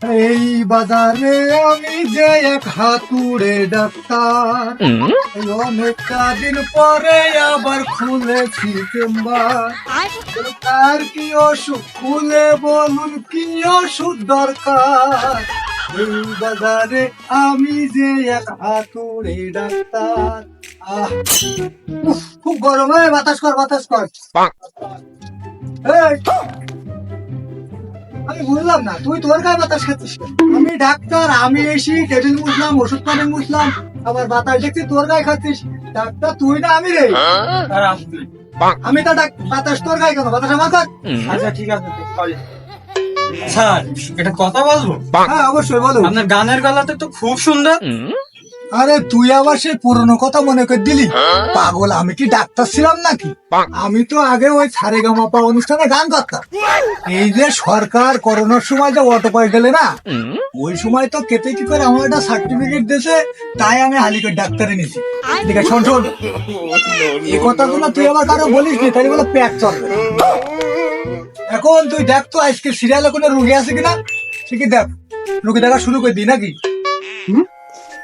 এই বাজারে আমি যে এক হাতুড়ে ডাক্তার, এই অনেকটা দিন পরে আবার খুলেছি চেম্বার। তার কি ওষুধ খুলে বলুন, কি ওষুধ দরকার? এই বাজারে আমি যে এক হাতুড়ে ডাক্তার। খুব গরম, বাতাস কর বাতাস কর। এই, আমি বুঝলাম না, তুই তোর গায়ে বাতাস খাচ্ছিস কেন? আমি ডাক্তার, আমি এসি টেবিল মুছলাম, ওষুধ পানি মুছলাম, আবার বাতাস দেখছি তোর গায়ে খাচ্ছিস। ডাক্তার তুই না আমি রে? আমি তো বাতাস তোর গায়ে কেন? বাতাস আমার গায়ে। আচ্ছা ঠিক আছে স্যার, এটা কথা বলবো? হ্যাঁ অবশ্যই বলো। আপনার গানের গলাতে তো খুব সুন্দর। আরে তুই আবার সেই পুরনো কথা মনে করে দিলি? পাগল, আমি কি ডাক্তার ছিলাম নাকি? আমি তো আগে ওই সারেগামাপা অনুষ্ঠানে গান করতাম। এই যে সরকার করোনার সময় যে অটো পাই গেলে না, ওই সময় তো কেটে কি করে আমার একটা সার্টিফিকেট দিয়েছে, তাই আমি হালিকের ডাক্তারে নিয়েছি। ঠিক আছে শোন শোন, এই কথাগুলো তুই আবার কারো বলিস নি, তাই বলে প্যাক চলবে। এখন তুই দেখ তো আজকে সিরিয়ালে কোনো রুগী আছে কিনা, ঠিকই দেখ। রুগী দেখা শুরু করে দিই নাকি?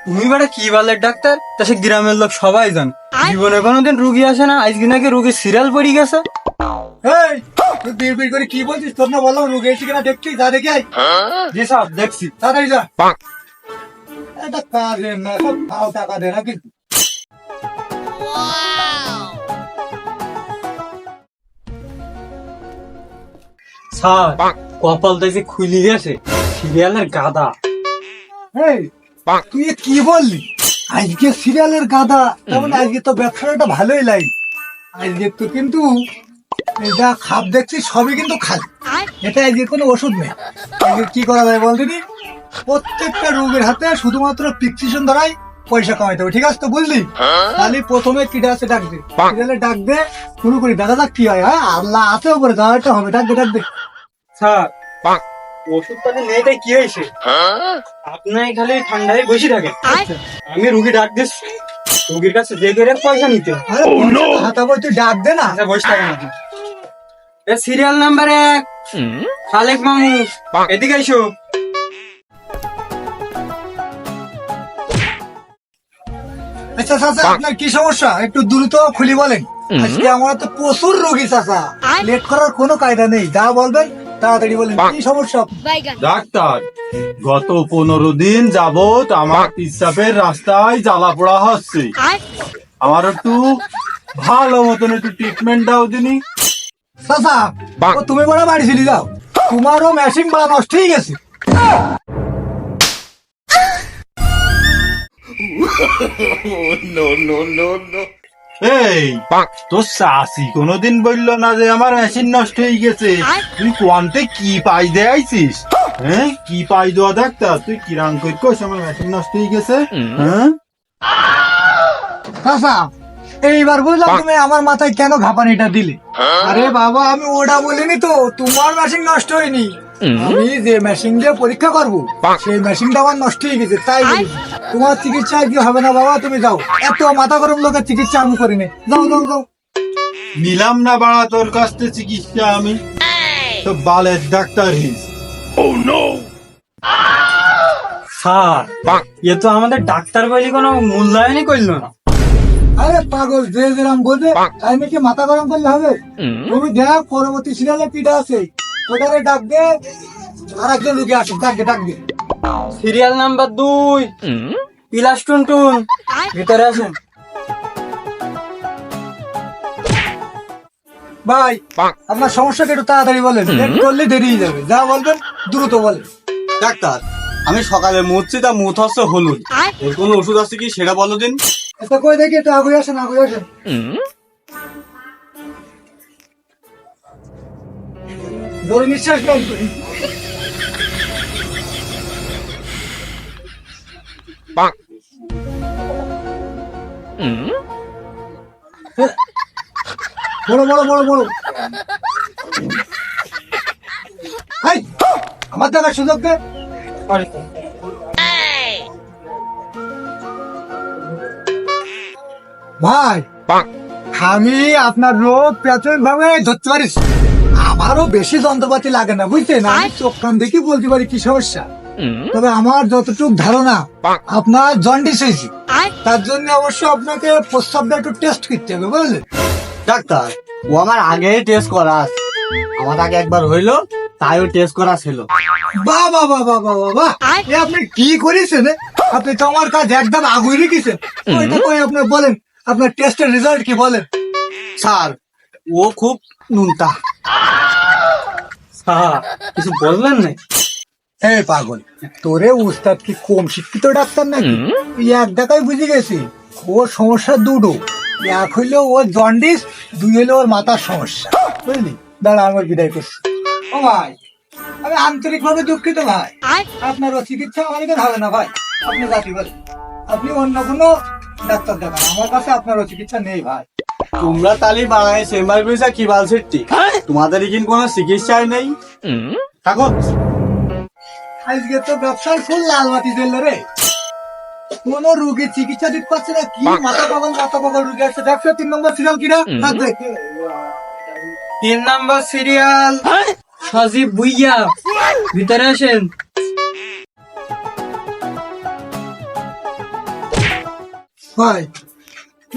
তুমি বেটা কি বলের ডাক্তার? তা সে গ্রামের লোক সবাই জান, জীবনে কোনোদিন রুগী আসে না, আজকে নাকি রুগীর সিরিয়াল পড়ে গেছে। এই, তুই বিড় বিড় করে কি বলছিস? তোর না বললাম রুগী এসে কিনা দেখছি, যা দেখে আয়। জি স্যার দেখছি। তাড়াতাড়ি যা। এটা কাজে না, সব ফাও টাকা দে না কিন্তু। স্যার কপাল দেখে খুলি গেছে, সিরিয়ালের গাদা। এই, তুই এ কি বললি? আজকে সিরিয়ালের গাদা, তেমন আজকে তো ব্যবসাটা ভালোই লাগে। আজকে তো কিন্তু এই যা খাপ দেখছি সবই কিন্তু খালি। এটা আজকে কোনো ওষুধ নেই। আজকে কি করা যায় বল দিনি? প্রত্যেকটা রোগীর হাতে শুধুমাত্র প্রেসক্রিপশন ধরাই পয়সা কামাইতে হবে, ঠিক আছে তো? বুঝলি? খালি প্রথমে কিটা আছে ডাক দে, সিরিয়ালে ডাক দে, শুরু করি। দেখা যাক কি হয়। হ্যাঁ আল্লাহ আছে উপরে, যাওয়াটা হবে। ডাক দে ডাক দে। স্যার ওষুধ পাতি নেই তাই কি হয়েছে? আপনি খালি ঠান্ডায় বসে থাকেন, আমি রুগী ডাক দিচ্ছি, রুগীর কাছে যে করে পয়সা নিতে। আরে হাতা বই তুই ডাক দে না। আচ্ছা বসে থাকেন আপনি। সিরিয়াল নাম্বার 1 খালেক মামু, এদিকে এসো। আচ্ছা চাচা, আপনার কি সমস্যা একটু দ্রুত খুলি বলেন। আজকে আমার তো প্রচুর রোগী চাচা, লেট করার কোনো কায়দা নেই। যা বলবেন তাড়াতাড়ি বলেন, কি সমস্যা? ডাক্তার, গত 15 দিন যাবত আমার পিচ্ছাপের রাস্তায় জ্বালা পোড়া হচ্ছে। আমার একটু ভালো মতন একটু ট্রিটমেন্ট দাও দিনি। চাচা ও তুমি বড় বাড়ি চলে যাও, তোমারও মেশিন বা নষ্ট হয়ে গেছে। এই তোর চাষি কোনোদিন বললো না যে আমার মেশিন নষ্ট হয়ে গেছে? তুই কোয়ান্তে কি পাই দেয়াইছিস? হ্যাঁ কি পাই দেওয়া ডাক্তার? তুই কিরাম কইস আমার মেশিন নষ্ট হয়ে গেছে? হ্যাঁ চাচা এইবার বুঝলাম তুমি আমার মাথায় কেন ঘাপানিটা দিলে। আরে বাবা আমি ওটা বলিনি তো, তোমার মেশিন নষ্ট হয়নি। আমি যে মেশিন দিয়ে পরীক্ষা করবো সেই মেশিনটা আমার নষ্ট হয়ে গেছে, তাই বলেছি। তোমার চিকিৎসা কি হবে না বাবা, তুমি যাও। এত মাথা গরম লোকের চিকিৎসা আমি করিনি। যাও যাও যাও। নিলাম না বাড়া তোর কাছ থেকে চিকিৎসা আমি, তো বালের ডাক্তার হিস। স্যার এ তো আমাদের ডাক্তার বলি কোনো মূল্যায়নই করলো না। আরে পাগল, যে যেরাম বোঝে তাই নাকি মাথা গরম করলে হবে? তুমি দেখ পরবর্তী সিরিয়ালে পিঠা আছে, ওটারে ডাক দে, আর একজন রুগী আসে, ডাক দে ডাক দে। সিরিয়াল নাম্বার 2 ইলাস টুনটুন, ভিতরে আসেন। ভাই আপনার সমস্যাটা একটু তাড়াতাড়ি বলেন, লেট করলে দেরি হয়ে যাবে। যা বলবেন দ্রুত বলেন। ডাক্তার, আমি সকালে মুছছি, তা মুখ হচ্ছে হলুদ। এর কোনো ওষুধ আছে কি সেটা বলো দিন। এটা কই দেখি, একটু আগুয়ে আসেন আগুয়ে আসেন। জোরে নিঃশ্বাস নেন। বড় বড় বড় বড়। এই, আমার দেখার সুযোগ দে। ভাই আমি আপনার রোগ প্রাথমিক ভাবে ধরতে পারিস, আমারও বেশি যন্ত্রপাতি লাগে না বুঝছেন। আমি চোখ কান দেখি বলতে পারি কি সমস্যা। তবে আমার যতটুকু ধারণা আপনার জন্ডিস হয়েছে, তার জন্য অবশ্য আপনাকে প্রস্তাবটা একটু টেস্ট করতে হবে, বুঝলেন? ডাক্তার, ও আমার আগেই টেস্ট করা আছে। আমার আগে একবার হইলো, তাইও টেস্ট করা ছিল। বাহ বাহ বাহ বাহ বাহ বাহ বাহ! এ আপনি কি করেছেন? আপনি তো আমার কাজ একদম আগুই রেখেছেন। ওইটা কই আপনি বলেন, আপনার টেস্টের রেজাল্ট কি বলেন? স্যার, ও খুব নুনতা। স্যার কিছু বললেন না? এই পাগল, তোরে উস্তাদ কি কম শিক্ষিত ডাক্তার নাকি? তুই এক দেখায় বুঝে গেছি ওর সমস্যা দুটো। এক হইলো ওর জন্ডিস, দুই হইলো ওর মাথার সমস্যা, বুঝলি? দাঁড়া, আমার বিদায় করছি। ও ভাই, আমি আন্তরিক ভাবে দুঃখিত ভাই, আপনার ও চিকিৎসা আমার এখানে হবে না ভাই। আপনি জাতি বলেন, আপনি অন্য কোনো ডাক্তার দেখান, আমার কাছে আপনার ও চিকিৎসা নেই ভাই। তোমরা তালি বাড়ায় চেম্বার করেছা কি বালছের ঠিক? তোমাদের এখানে কোনো চিকিৎসাই নেই। থাকো। আজকে তো ব্যবসার ফুল লালবাতি জ্বলল রে। কোন রোগীর চিকিৎসা দিতে পারছে না, কি মাথা পাগল রোগী আছে। দেখছো 3 নম্বর সিরিয়াল কিনা? 3 নাম্বার সিরিয়াল সজীব ভুইয়া, ভিতরে আসেন। ভাই,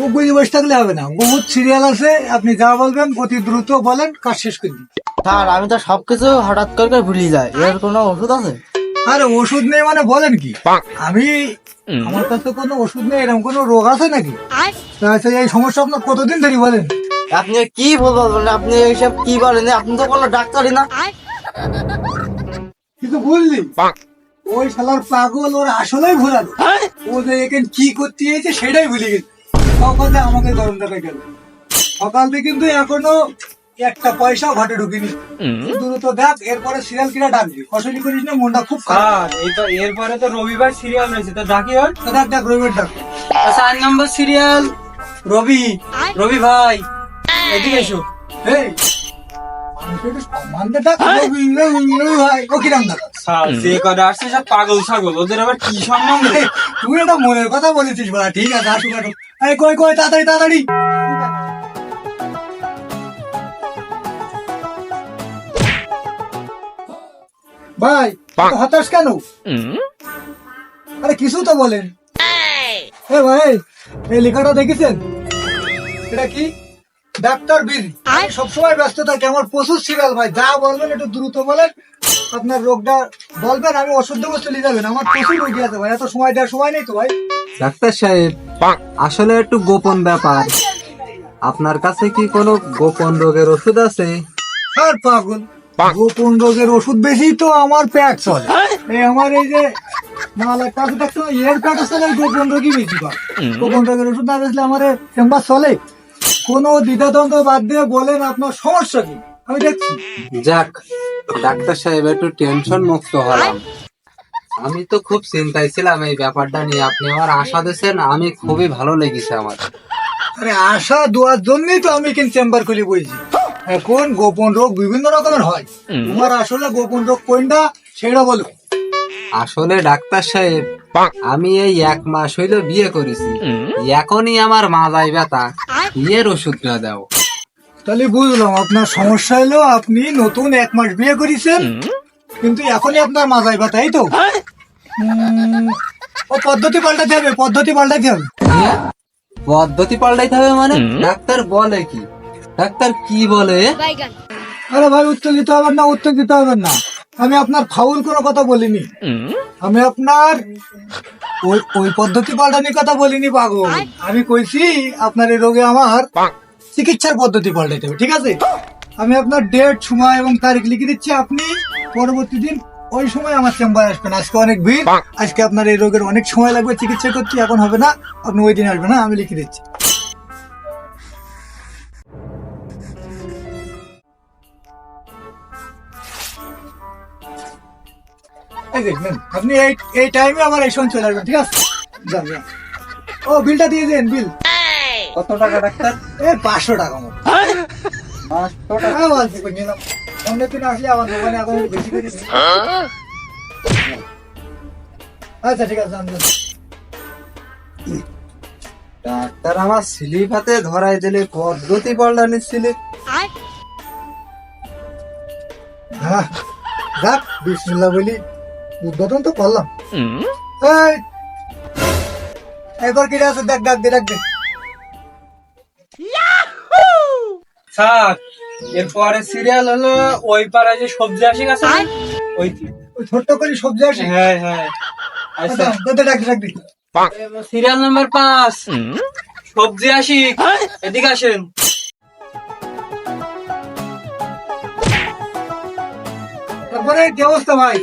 ও বুঝে বসে থাকলে হবে না, বহুত সিরিয়াল আছে। আপনি যা বলবেন অতি দ্রুত বলেন, কাজ শেষ করে দিন। স্যার, আমি তো সবকিছু হঠাৎ করে ভুলে যাই। এর কোনো ওষুধ আছে? আরে ওষুধ নেই মানে বলেন কি? আমি আমার কাছে কোনো ওষুধ নেই, এরকম কোনো রোগ আছে নাকি? আচ্ছা, এই সমস্যা আপনার কতদিন ধরে বলেন? আপনি কি বলবেন? আপনি এইসব কি বলেন? আপনি তো কোনো ডাক্তারই না। কিন্তু বুঝলি, ওই শালার পাগল ওর আসলেই ভুলালো। ও যে এখানে কি করতে এসেছে সেটাই ভুলে গেছে। সকালে আমাকে গরম দেখায় গেল। সকাল থেকে কিন্তু এখনো একটা পয়সাও ঘাটে ঢুকিনি। দ্রুত দেখ, এরপরে সিরিয়াল কিনা ডাকবি। ফসলি করিস না, মনটা খুব খারাপ। স্যার এই তো এরপরে তো রবিবার সিরিয়াল রয়েছে, তো ডাকি হন। দেখ দেখ, রবিবার ডাক। 4 নাম্বার সিরিয়াল রবি। রবি ভাই এদিকে এসো। এই, মানুষকে একটু সম্মান দে, ডাক। রবি, রবি, রবি ভাই, ও কিরাম ডাক? স্যার যে কটা আসছে সব পাগল ছাগল, ওদের আবার কি সম্মান দেয়? তুই একটা মনের কথা বলেছিস বলা, ঠিক আছে, আসুক আসুক। এই কই কই, তাড়াতাড়ি তাড়াতাড়ি। ভাই, এত হতাশ কেন? আরে কিছু তো বলেন। এ ভাই, এই লেখাটা দেখেছেন? এটা কি? ডাক্তার বিধি। সবসময় ব্যস্ত থাকে, আমার প্রচুর সিরিয়াল ভাই। যা বলবেন একটু দ্রুত বলেন, আপনার রোগটা বলবেন, আমি ওষুধ দেবো, চলে যাবেন। আমার প্রচুর রোগী আছে ভাই, এত সময় দেওয়ার সময় নেই তো ভাই। ডাক্তার সাহেব, আসলে একটু গোপন ব্যাপার। আপনার কাছে কি কোনো গোপন রোগের ওষুধ আছে? আর পাগল, গোপন রোগের ওষুধ বেশি তো আমার পেট চলে। এই আমার এই যে মালের কাছে দেখছো, এর পেট চলে, গোপন রোগী বেশি পায়। গোপন রোগের ওষুধ না বেশলে আমার চেম্বার চলে। কোনো দ্বিধাদ্বন্দ্ব বাদ দিয়ে বলেন আপনার সমস্যা কি, আমি দেখছি। যাক, ডাক্তার সাহেব একটু টেনশন মুক্ত হলাম। আমি তো খুব চিন্তায় ছিলাম এই ব্যাপারটা নিয়ে। আপনি আমার আশা দিয়েছেন, আমি খুবই ভালো লেগেছে আমার। আরে আশা দেওয়ার জন্যই তো আমি কিন্তু চেম্বার খুলে বলছি। এখন গোপন রোগ বিভিন্ন রকমের হয়, তোমার আসলে গোপন রোগ কোনটা সেটা বলো। আসলে ডাক্তার সাহেব, আমি এই 1 মাস হইলো বিয়ে করেছি। এখনই আমার মাথায় ব্যথা, বিয়ের ওষুধটা দাও। তাহলে বুঝলাম আপনার সমস্যা হলো আপনি নতুন 1 মাস বিয়ে করেছেন, কিন্তু এখনই আপনার মাথায় ব্যথা, এই তো? ও পদ্ধতি পাল্টাতে হবে, পদ্ধতি পাল্টাতে হবে। পদ্ধতি পাল্টাইতে হবে মানে? ডাক্তার বলে কি? ডাক্তার কি বলে? আরে ভাই, উত্তর দিতে হবে না, উত্তর দিতে হবে না। আমি আপনার ফাউল কোনো কথা বলিনি। আমি আপনার ওই পদ্ধতি পাল্টানোর কথা বলিনি পাগল। আমি কইছি আপনার এই রোগে আমার চিকিৎসার পদ্ধতি পাল্টাইতে হবে, ঠিক আছে? আমি আপনার ডেট, সময় এবং তারিখ লিখে দিচ্ছি। আপনি পরবর্তী দিন ওই সময় আমার চেম্বারে আসবেন। আজকে অনেক ভিড়, আজকে আপনার এই রোগের অনেক সময় লাগবে চিকিৎসা করতে, এখন হবে না। আপনি ওই দিন আসবেন, না আমি লিখে দিচ্ছি। এই যে নেন, আপনি এই টাইমে আমার এই সময় চলে আসবেন, ঠিক আছে? যান যান। ও বিলটা দিয়ে দেন, বিল। কত টাকা ডাক্তার? 500 টাকা মতো। 500 টাকা? হ্যাঁ, অল্প করে নিলাম। অন্য দিন আসলে আমার দোকানে এখন একটু বেশি করে দিন। আচ্ছা ঠিক আছে, যান যান। ডাক্তার আমার স্লিপ হাতে ধরাই দিলে, পদ্ধতি পাল্টানির স্লিপ। হ্যাঁ, যাক, বিসমিল্লাহ বলি। উদ্বোধন তো করলাম। এই, এবার কি আছে দেখ, ডাক দে, ডাক দে। স্যার এরপরে সিরিয়াল হলো ওই পাড়ায় যে সবজি আশিক আছে না? ওই ওই ছোট্ট করে সবজি আসে। হ্যাঁ হ্যাঁ আচ্ছা, দে, দে, ডাক দে, ডাক দে। সিরিয়াল নাম্বার 5 সবজি আশিক এদিকে আসেন। তারপরে কি অবস্থা ভাই?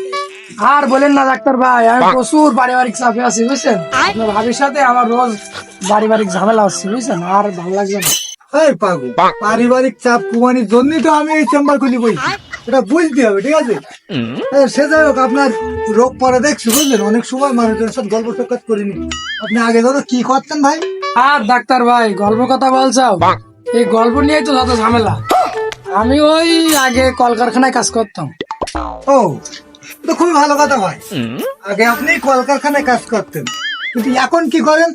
আর বলেন না ডাক্তার ভাই, আমি প্রচুর পারিবারিক চাপে আছি বুঝছেন। আপনার ভাবির সাথে আমার রোজ পারিবারিক ঝামেলা হচ্ছে বুঝছেন, আর ভালো লাগছে না। এই পাগল, পারিবারিক চাপ কমানোর জন্যই তো আমি এই চেম্বার খুলি বই, এটা বুঝতে হবে, ঠিক আছে? সে যাই হোক, আপনার রোগ পরে দেখছি বুঝলেন, অনেক সময় মানুষের সাথে গল্প সকাত করিনি। আপনি আগে ধরো কি করতেন ভাই? আর ডাক্তার ভাই গল্প কথা বলছাও, এই গল্প নিয়েই তো যত ঝামেলা। আমি ওই আগে কলকারখানায় কাজ করতাম। ও, তো খুবই ভালো কথা ভাই। আগে আপনি কলকারখানায় কাজ করতেন, কিন্তু এখন কি করেন?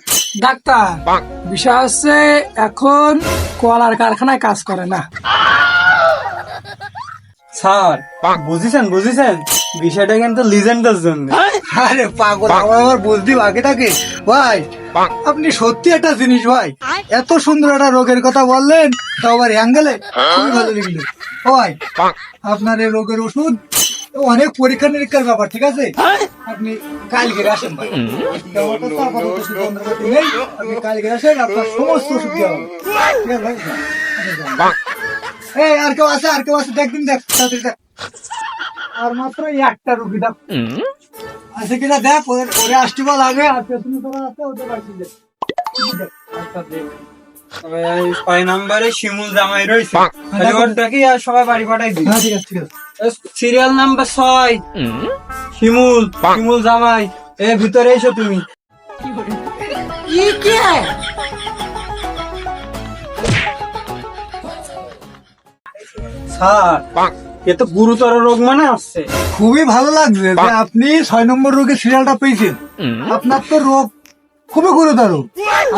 ডাক্তার বিষয় হচ্ছে এখন কলার কারখানায় কাজ করে না। স্যার বুঝেছেন বুঝেছেন, বিষয়টা কিন্তু লিজেন্ডের জন্য। আরে পাগল, আমার আবার বুঝতে বাকি থাকে ভাই। আপনি সত্যি একটা জিনিস ভাই, এত সুন্দর একটা রোগের কথা বললেন, তাও আবার অ্যাঙ্গেলে, খুবই ভালো লাগলো। ও ভাই, আপনার এই রোগের ওষুধ অনেক পরীক্ষা নিরীক্ষার ব্যাপার, ঠিক আছে? আপনি কালকে আসেন ভাই। আমার কাছে আপাতত ওষুধ যন্ত্রপাতি নেই, আপনি কালকে আসেন, আপনার সমস্ত ওষুধ দেওয়া হবে, ঠিক আছে ভাই? আপনি যান। এই আর কেউ আছে? আর কেউ আছে? দেখদিন, দেখ তাড়াতাড়ি দেখ। আর মাত্র একটা রুগী দেখ আছে কিনা দেখ, ওরে আসতে বল আগে, আর পেছনে তোরা আছে ওদের বাড়ি দেখ। ওই 6 নম্বরে শিমুল জামাই রয়েছে, খালি ওরটাকে আর সবাই বাড়ি পাঠাই দিই। হ্যাঁ ঠিক আছে, ঠিক আছে। সিরিয়াল নাম্বার 6 শিমুল, শিমুল জামাই, এ ভিতরে এসো তুমি। স্যার এ তো গুরুতর রোগ মানে আসছে। খুবই ভালো লাগছে যে আপনি 6 নম্বর রোগের সিরিয়ালটা পেয়েছেন। আপনার তো রোগ খুবই গুরুতর,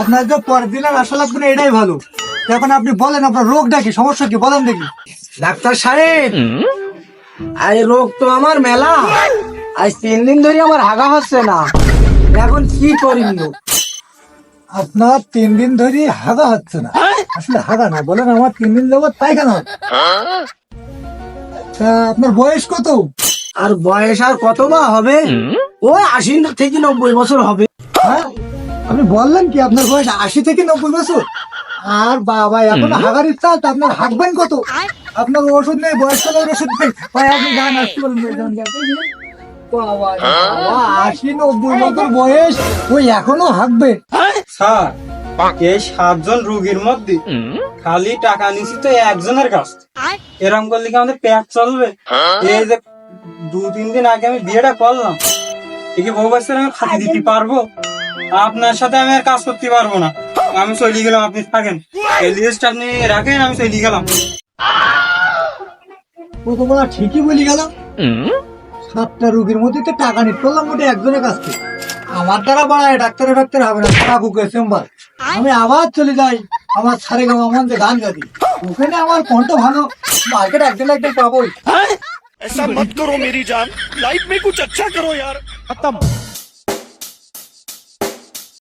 আপনার যে পরের দিন আর আশা লাগবে না, এটাই ভালো। এখন আপনি বলেন আপনার রোগটা কি, সমস্যা কি, বলেন দেখি। ডাক্তার সাহেব, এই রোগ তো আমার মেলা, আজ 3 দিন ধরে আমার হাগা হচ্ছে না, এখন কি করিম? আপনার 3 দিন ধরে হাগা হচ্ছে না? আসলে হাগা না, বলেন আমার 3 দিন যাবত পায়খানা হচ্ছে। তা আপনার বয়স কত? আর বয়স আর কত বা হবে? ওই 80 থেকে 90 বছর হবে। হ্যাঁ, আপনি বললেন কি আপনার বয়স 80 থেকে 90 বছর? আর বাবা, এখন হাগার ইচ্ছা, তা আপনার হাঁকবেন কত? আপনার ওষুধ নেই, বয়স কত ওষুধ নেই ভাই, আপনি গান আসতে বলেন। বাবা, 80-90 বছর বয়স, ওই এখনো হাঁকবে? স্যার এই 7 জন রোগীর মধ্যে খালি টাকা নিছি তো একজনের কাছ থেকে। এরকম করলে কি আমাদের পেট চলবে? এই যে 2-3 দিন আগে আমি বিয়েটা করলাম, কি বউ বাচ্চারা আমি খাতি দিতে পারবো? আপনার সাথে আমি আর কাজ করতে পারবো না, আমি চলে গেলাম, আপনি থাকেন, এই লিস্ট আপনি রাখেন, আমি চলে গেলাম। ও তো বলা ঠিকই বলি গেলাম, 7টা রোগীর মধ্যে তো টাকা নিতে পারলাম মোটে একজনের কাছ থেকে। আমার দ্বারা বাড়ায় ডাক্তার হবে না, কাকুকে চেম্বার। আমি আবার চলে যাই আমার সারেগামা মঞ্চে গান গাদি, ওখানে আমার কণ্ঠ ভালো, মার্কেট একদিন একদিন পাবোই। ऐसा मत करो मेरी जान, लाइफ में कुछ अच्छा करो यार। खत्म।